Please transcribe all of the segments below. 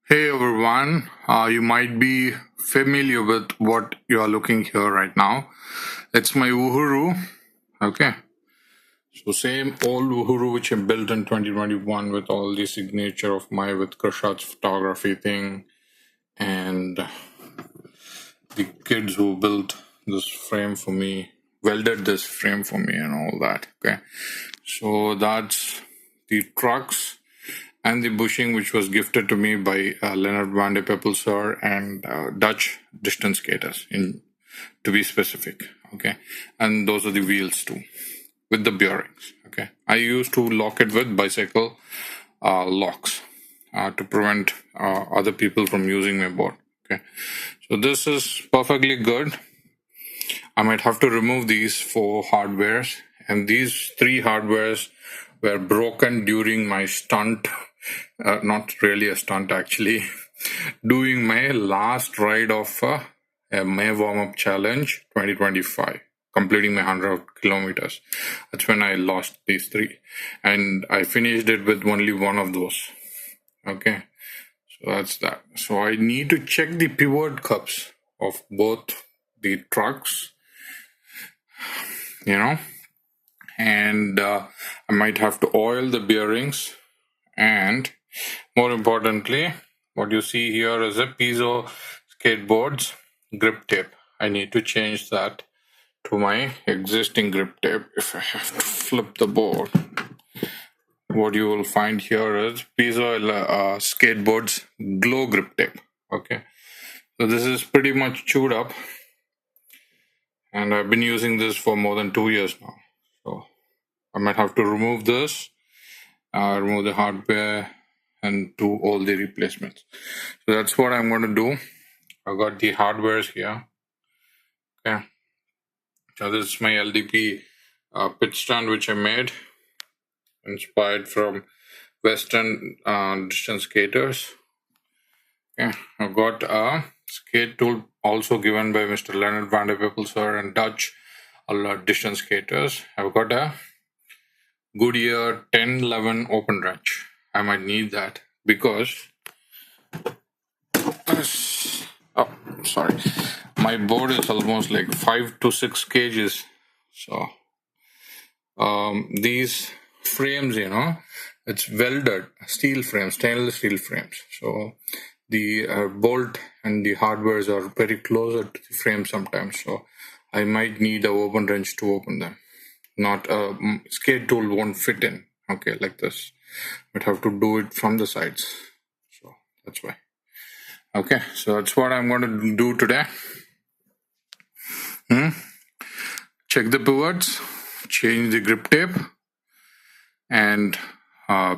Hey everyone, you might be familiar with what you are looking here right now. It's my Uhuru. Okay, so same old Uhuru which I built in 2021 with all the signature of my with Krishnan's photography thing and the kids who built this frame for me, welded this frame for me and all that. Okay, so that's the trucks and the bushing which was gifted to me by Leonard van de Peppel sir and Dutch distance skaters in to be specific. Okay, and those are the wheels too with the bearings. Okay, I used to lock it with bicycle locks to prevent other people from using my board. Okay, so this is perfectly good. I might have to remove these four hardwares, and these three hardwares were broken during my stunt. Not really a stunt, actually. Doing my last ride of a May warm up challenge 2025, completing my 100 kilometers. That's when I lost these three, and I finished it with only one of those. Okay, so that's that. So I need to check the pivot cups of both the trucks, you know, and I might have to oil the bearings. And more importantly, what you see here is a piezo skateboard's grip tape. I need to change that to my existing grip tape. If I have to flip the board, what you will find here is piezo skateboard's glow grip tape. Okay, so this is pretty much chewed up, and I've been using this for more than 2 years now. So I might have to remove this, remove the hardware, and do all the replacements. So that's what I'm going to do. I've got the hardwares here. Okay, so this is my LDP pitch stand which I made, inspired from Western distance skaters. Okay, I've got a skate tool also given by Mr. Leonard van der Peppel sir and Dutch distance skaters. I've got a Goodyear 1011 open wrench. I might need that because oh, sorry, my board is almost like 5 to 6 kgs. So these frames, it's welded steel frames, stainless steel frames. So the bolt and the hardwares are very closer to the frame sometimes. So I might need a open wrench to open them. Not a skate tool won't fit in. Okay, like this. I'd have to do it from the sides. So that's why. Okay, so that's what I'm going to do today. Check the pivots, change the grip tape, and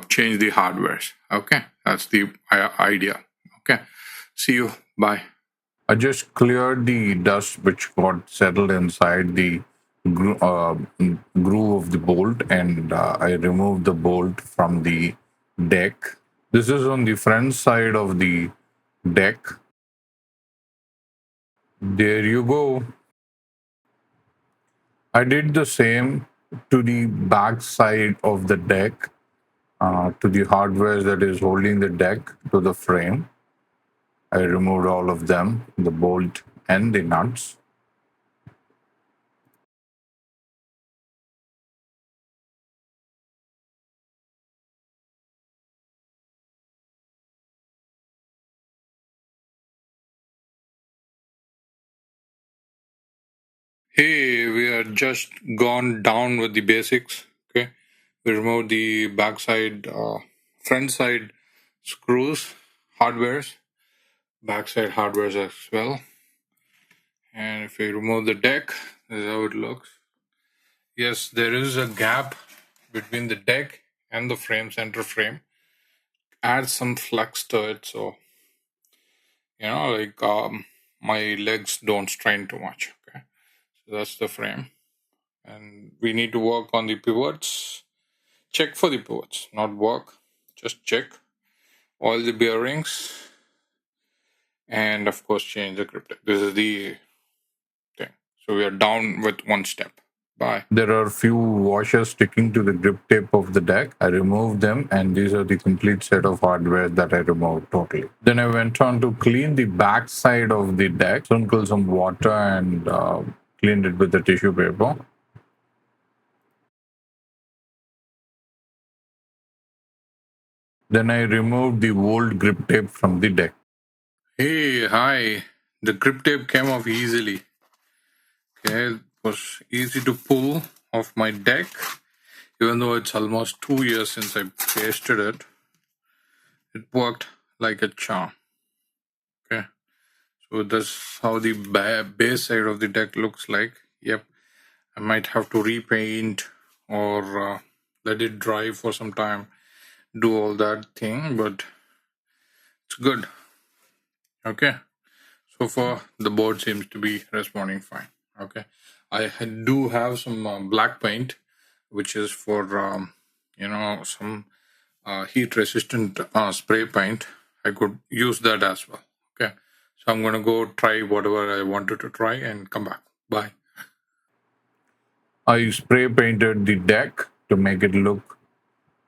change the hardwares. Okay, that's the idea. Okay, see you. Bye. I just cleared the dust which got settled inside the groove of the bolt, and I removed the bolt from the deck. This is on the front side of the deck. There you go. I did the same to the back side of the deck, to the hardware that is holding the deck to the frame. I removed all of them, the bolt and the nuts. Hey, we are just gone down with the basics. Okay, we removed the backside, front side screws, hardwares, backside hardwares as well. And if we remove the deck, this is how it looks. Yes, there is a gap between the deck and the frame, center frame. Add some flex to it, so like my legs don't strain too much. Okay, so that's the frame, and we need to work on the pivots. Check for the pivots, not work, just check. Oil the bearings, and of course change the grip tape. This is the thing. So we are down with one step. Bye. There are few washers sticking to the grip tape of the deck. I removed them, and these are the complete set of hardware that I removed totally. Then I went on to clean the back side of the deck, sprinkled some water, and cleaned it with the tissue paper. Then I removed the old grip tape from the deck. Hey, hi. The grip tape came off easily. Okay, it was easy to pull off my deck, even though it's almost 2 years since I pasted it. It worked like a charm. Okay, so that's how the base side of the deck looks like. Yep, I might have to repaint or let it dry for some time, do all that thing, but it's good. Okay, so far the board seems to be responding fine. Okay, I do have some black paint, which is for some heat resistant spray paint. I could use that as well. Okay, so I'm gonna go try whatever I wanted to try and come back. Bye. I spray painted the deck to make it look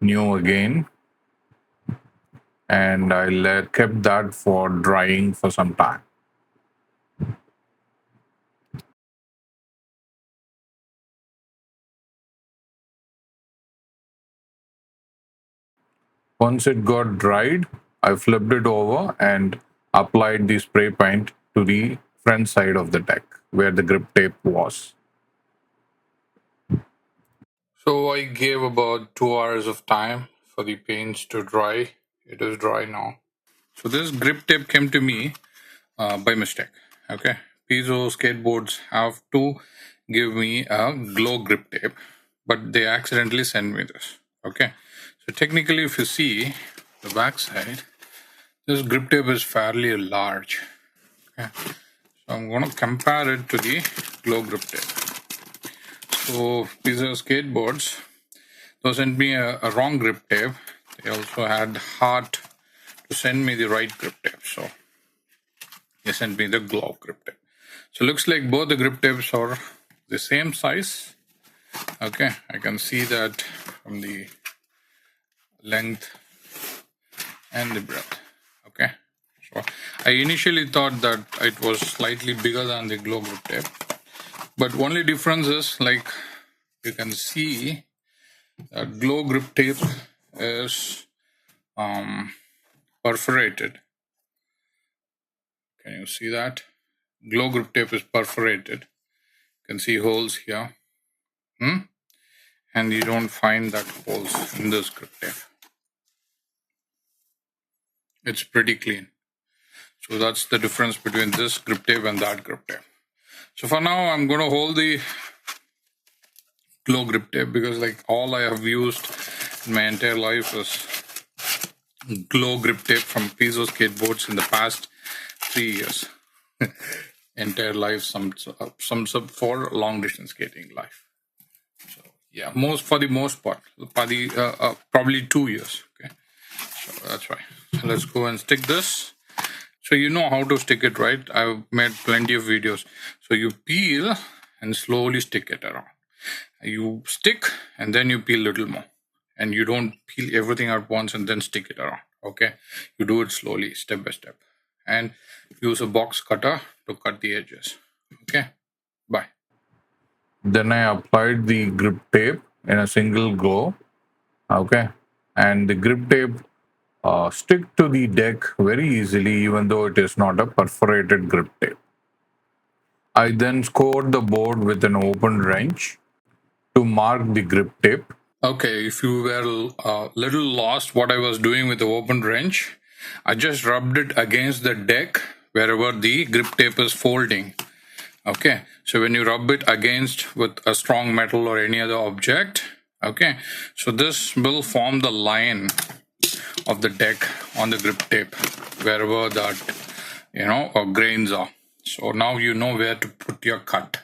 new again, and I kept that for drying for some time. Once it got dried, I flipped it over and applied the spray paint to the front side of the deck where the grip tape was. So I gave about 2 hours of time for the paints to dry. It is dry now. So this grip tape came to me by mistake. Okay, piezo skateboards have to give me a glow grip tape, but they accidentally send me this. Okay, so technically, if you see the back side, this grip tape is fairly large. Okay, so I'm going to compare it to the glow grip tape. So these are skateboards. They sent me a wrong grip tape. They also had heart to send me the right grip tape. So they sent me the glow grip tape. So looks like both the grip tapes are the same size. Okay, I can see that from the length and the breadth. Okay, so I initially thought that it was slightly bigger than the glow grip tape, but only difference is, like, you can see that glow grip tape is perforated. Can you see that? Glow grip tape is perforated. You can see holes here. And you don't find that holes in this grip tape. It's pretty clean. So that's the difference between this grip tape and that grip tape. So for now, I'm going to hold the glow grip tape because, like, all I have used in my entire life is glow grip tape from piezo skateboards in the past 3 years. Entire life, some for long distance skating life. So yeah, for the most part, probably 2 years. Okay, so that's right. So let's go and stick this. So you know how to stick it, right? I've made plenty of videos. So you peel and slowly stick it around. You stick and then you peel a little more. And you don't peel everything at once and then stick it around. Okay, you do it slowly, step by step, and use a box cutter to cut the edges. Okay, bye. Then I applied the grip tape in a single go. Okay, and the grip tape stick to the deck very easily, even though it is not a perforated grip tape. I then scored the board with an open wrench to mark the grip tape. Okay, if you were a little lost what I was doing with the open wrench, I just rubbed it against the deck wherever the grip tape is folding. Okay, so when you rub it against with a strong metal or any other object, okay, so this will form the line of the deck on the grip tape wherever that grains are. So now you know where to put your cut.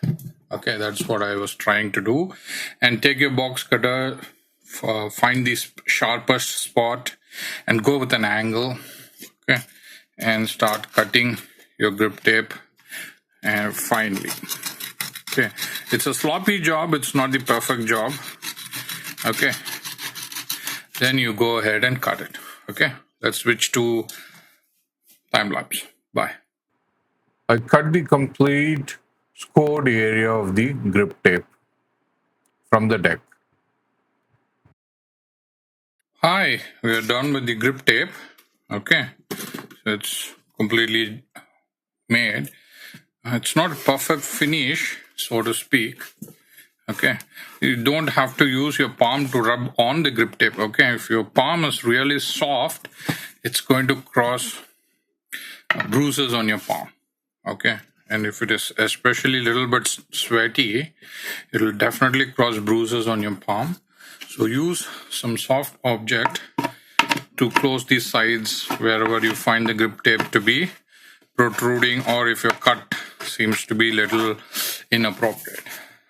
Okay, that's what I was trying to do. And take your box cutter, find the sharpest spot and go with an angle. Okay, and start cutting your grip tape and finely. Okay, it's a sloppy job, it's not the perfect job. Okay, then you go ahead and cut it. Okay, let's switch to time lapse. Bye. I cut the complete scored area of the grip tape from the deck. Hi, we are done with the grip tape. Okay, so it's completely made. It's not a perfect finish, so to speak. Okay, you don't have to use your palm to rub on the grip tape. Okay, if your palm is really soft, it's going to cause bruises on your palm. Okay, and if it is especially a little bit sweaty, it will definitely cause bruises on your palm. So use some soft object to close the sides wherever you find the grip tape to be protruding, or if your cut seems to be little inappropriate.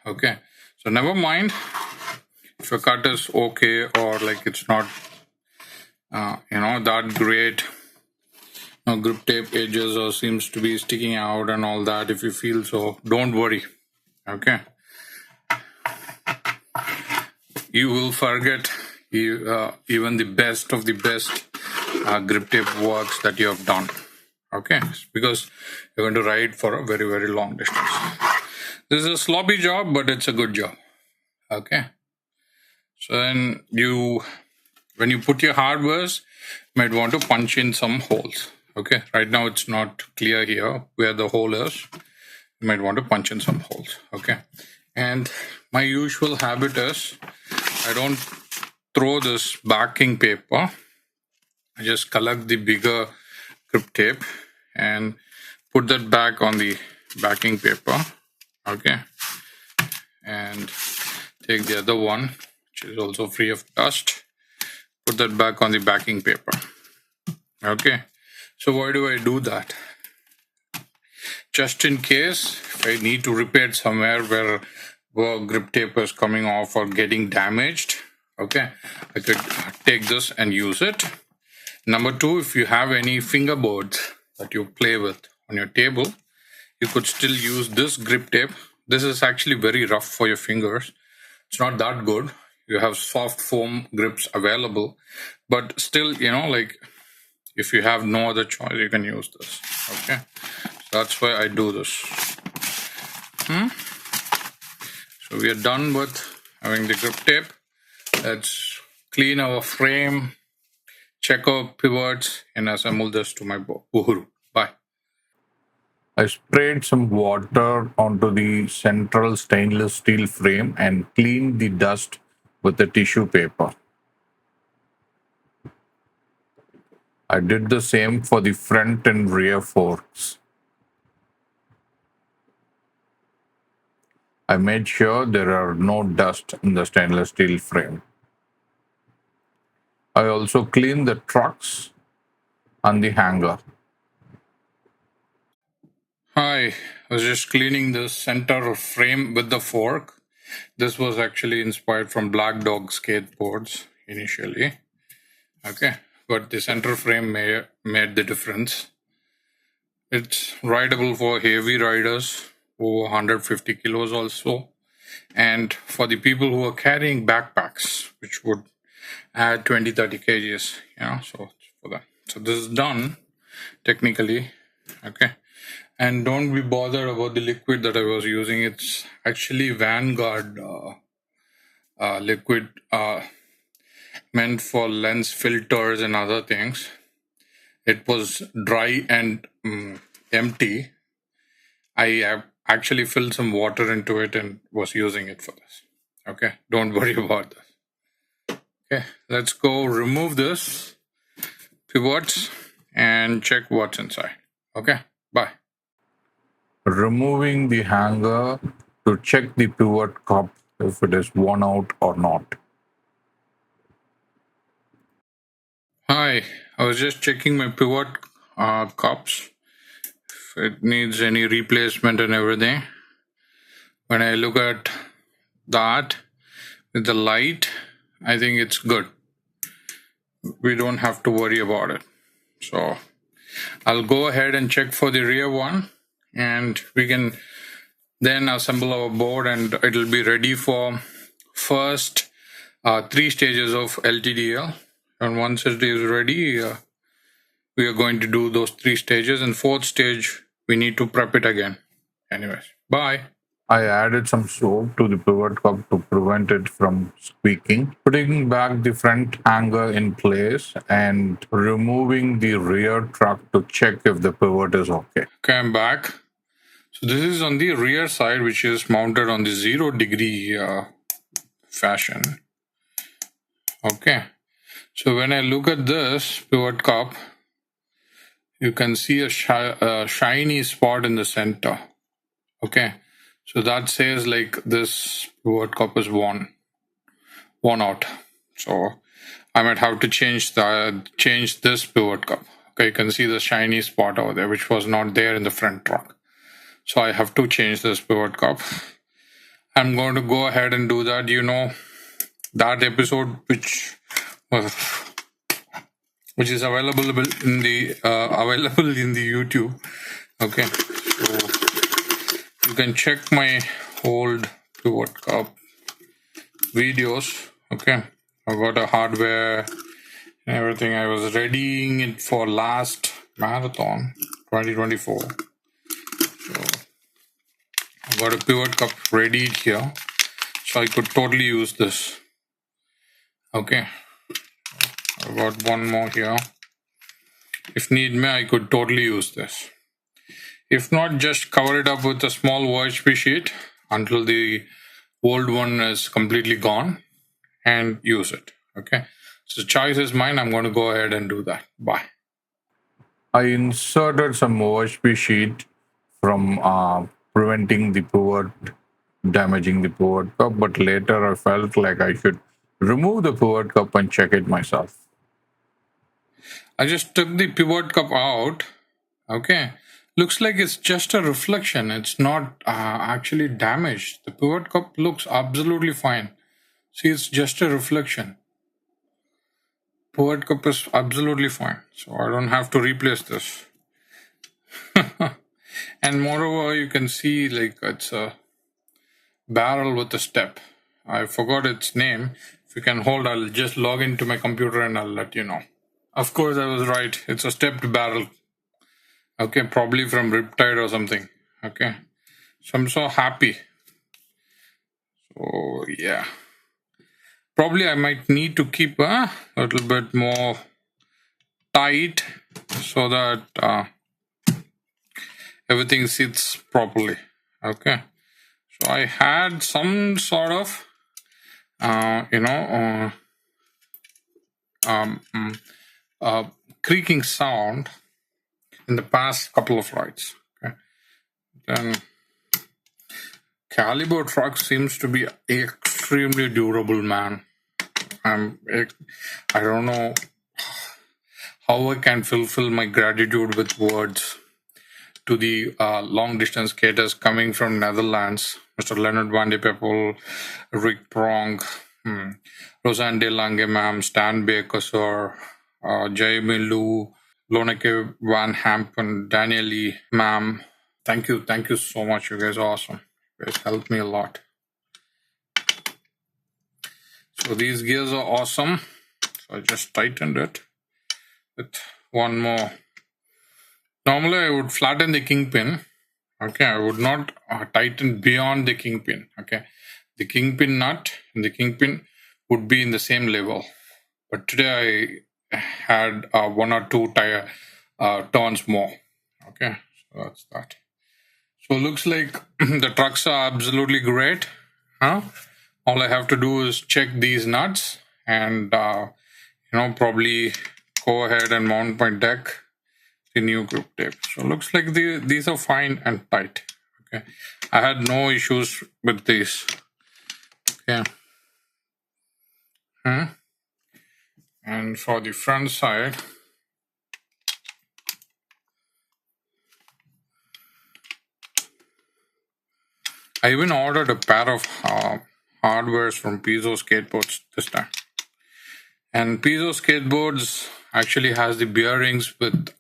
Okay, so never mind if your cut is okay, or like it's not that great, grip tape edges or seems to be sticking out and all that. If you feel so, don't worry. Okay, you will forget even the best of the best grip tape works that you have done. Okay, because you're going to ride for a very, very long distance. This is a sloppy job, but it's a good job. Okay, so then when you put your hardwares, you might want to punch in some holes. Okay, right now it's not clear here where the hole is. You might want to punch in some holes. Okay, and my usual habit is I don't throw this backing paper. I just collect the bigger grip tape and put that back on the backing paper. Okay, and take the other one, which is also free of dust, put that back on the backing paper. Okay, so why do I do that? Just in case if I need to repair somewhere where grip tape is coming off or getting damaged, okay, I could take this and use it. Number two, if you have any fingerboards that you play with on your table, you could still use this grip tape. This is actually very rough for your fingers. It's not that good. You have soft foam grips available, but still, like if you have no other choice, you can use this. Okay, so that's why I do this. So we are done with having the grip tape. Let's clean our frame, check our pivots, and assemble this to my Uhuru. Bye. I sprayed some water onto the central stainless steel frame and cleaned the dust with a tissue paper. I did the same for the front and rear forks. I made sure there are no dust in the stainless steel frame. I also cleaned the trucks and the hanger. Hi, I was just cleaning the center frame with the fork. This was actually inspired from Black Dog skateboards initially. Okay, but the center frame made the difference. It's rideable for heavy riders over 150 kilos also, and for the people who are carrying backpacks, which would add 20-30 kgs, so for that. So this is done technically. Okay, and don't be bothered about the liquid that I was using. It's actually Vanguard liquid meant for lens filters and other things. It was dry and empty. I actually filled some water into it and was using it for this. Okay, don't worry about this. Okay, let's go remove this pivots and check what's inside. Okay, bye. Removing the hanger to check the pivot cup if it is worn out or not. Hi, I was just checking my pivot cups, if it needs any replacement and everything. When I look at that with the light, I think it's good. We don't have to worry about it. So I'll go ahead and check for the rear one, and we can Then assemble our board, and it'll be ready for first 3 stages of LTDL. And once it is ready, we are going to do those 3 stages, and 4th stage we need to prep it again. Anyways, bye. I added some soap to the pivot cup to prevent it from squeaking, putting back the front hanger in place and removing the rear truck to check if the pivot is okay. Okay, I'm back. So this is on the rear side, which is mounted on the 0-degree fashion. Okay. So when I look at this pivot cup, you can see a shiny spot in the center. Okay. So that says like this pivot cup is worn out. So I might have to change this pivot cup. Okay, you can see the shiny spot over there, which was not there in the front truck. So I have to change this pivot cup. I'm going to go ahead and do that. You know, that episode which is available in the YouTube. Okay, so you can check my old pivot cup videos. Okay, I got a hardware and everything. I was readying it for last marathon 2024. So I got a pivot cup ready here, so I could totally use this. Okay, I got one more here. If need me, I could totally use this. If not, just cover it up with a small OHP sheet until the old one is completely gone and use it. Okay, so choice is mine. I'm going to go ahead and do that. Bye. I inserted some OHP sheet from preventing the pivot damaging the pivot cup, but later I felt like I should remove the pivot cup and check it myself. I just took the pivot cup out. Okay, looks like it's just a reflection. It's not actually damaged. The pivot cup looks absolutely fine. See, it's just a reflection. Pivot cup is absolutely fine, so I don't have to replace this. And moreover, you can see like it's a barrel with a step. I forgot its name. If you can hold, I'll just log into my computer and I'll let you know. Of course, I was right. It's a stepped barrel. Okay, probably from Riptide or something. Okay, so I'm so happy. So yeah, probably I might need to keep a little bit more tight so that everything sits properly. Okay, so I had some sort of creaking sound in the past couple of rides. Okay, then Caliber truck seems to be extremely durable, man. I don't know how I can fulfill my gratitude with words to the long distance skaters coming from Netherlands, Mr. Leonard van de Peppel, Rick Prong, Rosanne de Lange, ma'am, Stan Baker, sir, Jamie Lou, Loneke Van Hampen, Daniel Lee, ma'am. Thank you so much. You guys are awesome. You guys helped me a lot. So these gears are awesome. So I just tightened it with one more. Normally I would flatten the kingpin. Okay, I would not tighten beyond the kingpin. Okay, the kingpin nut and the kingpin would be in the same level. But today I had 1 or 2 turns more. Okay, so that's that. So it looks like the trucks are absolutely great. Huh? All I have to do is check these nuts and probably go ahead and mount my deck the new group tape. So it looks like these are fine and tight. Okay, I had no issues with these. Okay. And for the front side, I even ordered a pair of hardwares from Piezo Skateboards this time. And Piezo Skateboards actually has the bearings with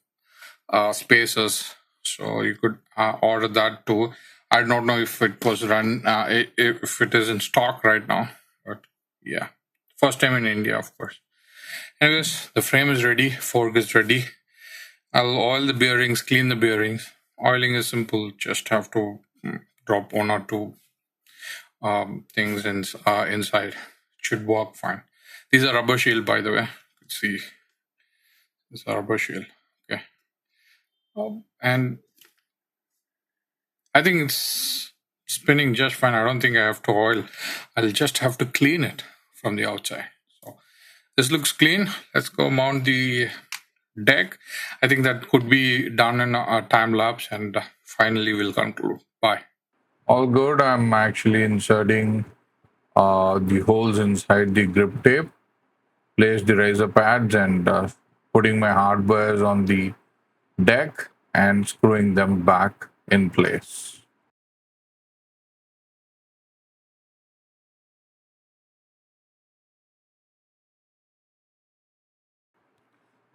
spacers, so you could order that too. I don't know if it was run, if it is in stock right now, but yeah, first time in India, of course. Anyways, the frame is ready, fork is ready. I'll oil the bearings, clean the bearings. Oiling is simple, just have to drop one or two things inside. It should work fine. These are rubber shield, by the way. You can see this is rubber shield. Okay, and I think it's spinning just fine. I don't think I have to oil. I'll just have to clean it from the outside. So this looks clean. Let's go mount the deck. I think that could be done in a time lapse, and finally we'll conclude. Bye. All good. I'm actually inserting the holes inside the grip tape, place the razor pads, and putting my hardwares on the deck and screwing them back in place.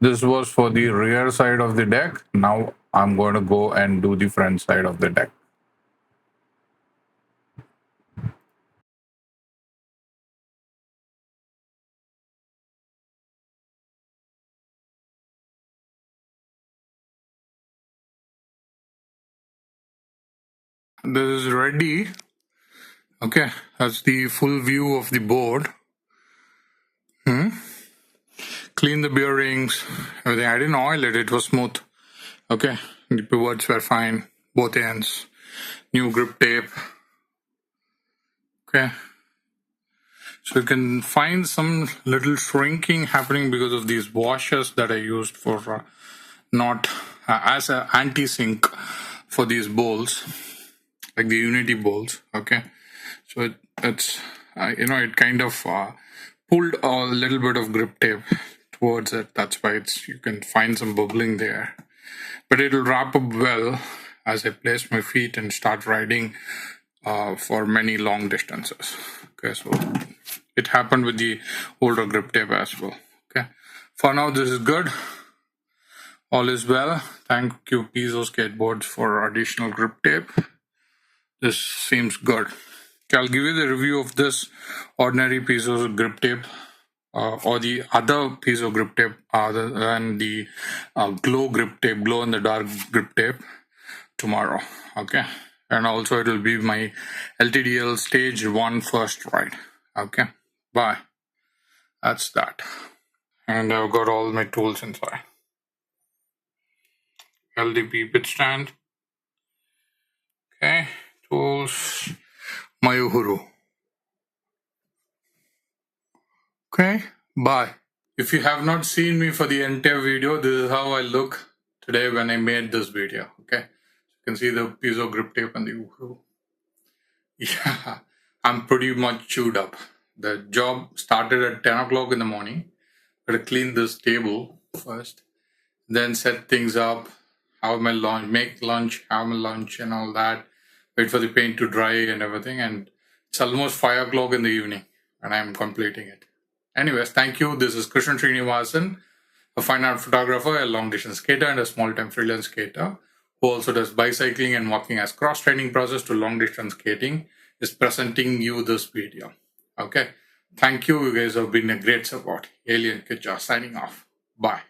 This was for the rear side of the deck. Now I'm going to go and do the front side of the deck. This is ready. Okay, that's the full view of the board. Clean the bearings, everything. I didn't oil it, it was smooth. Okay, the pivots were fine, both ends. New grip tape. Okay, so you can find some little shrinking happening because of these washers that I used for not as an anti-sink for these bowls, like the Unity bowls. Okay, so it's it kind of pulled a little bit of grip tape towards it. That's why you can find some bubbling there, but it'll wrap up well as I place my feet and start riding for many long distances. Okay, so it happened with the older grip tape as well. Okay, for now this is good. All is well. Thank you, Piezo Skateboards, for additional grip tape. This seems good. Okay, I'll give you the review of this ordinary Piezo grip tape or the other Piezo grip tape other than the glow grip tape, glow in the dark grip tape tomorrow. Okay, and also it will be my LTDL stage 1 first ride. Okay, bye. That's that. And I've got all my tools inside. LDP pit stand. Okay, tools. My Uhuru. Okay, bye. If you have not seen me for the entire video, this is how I look today when I made this video. Okay, you can see the piezo grip tape and the Uhuru. Yeah, I'm pretty much chewed up. The job started at 10 o'clock in the morning. Gotta clean this table first, then set things up, have my lunch, make lunch, have my lunch and all that, wait for the paint to dry and everything. And it's almost 5 o'clock in the evening and I'm completing it. Anyways, thank you. This is Krishnan Srinivasan, a fine art photographer, a long distance skater, and a small time freelance skater who also does bicycling and walking as cross training process to long distance skating, is presenting you this video. Okay. Thank you. You guys have been a great support. Alien Kitcha signing off. Bye.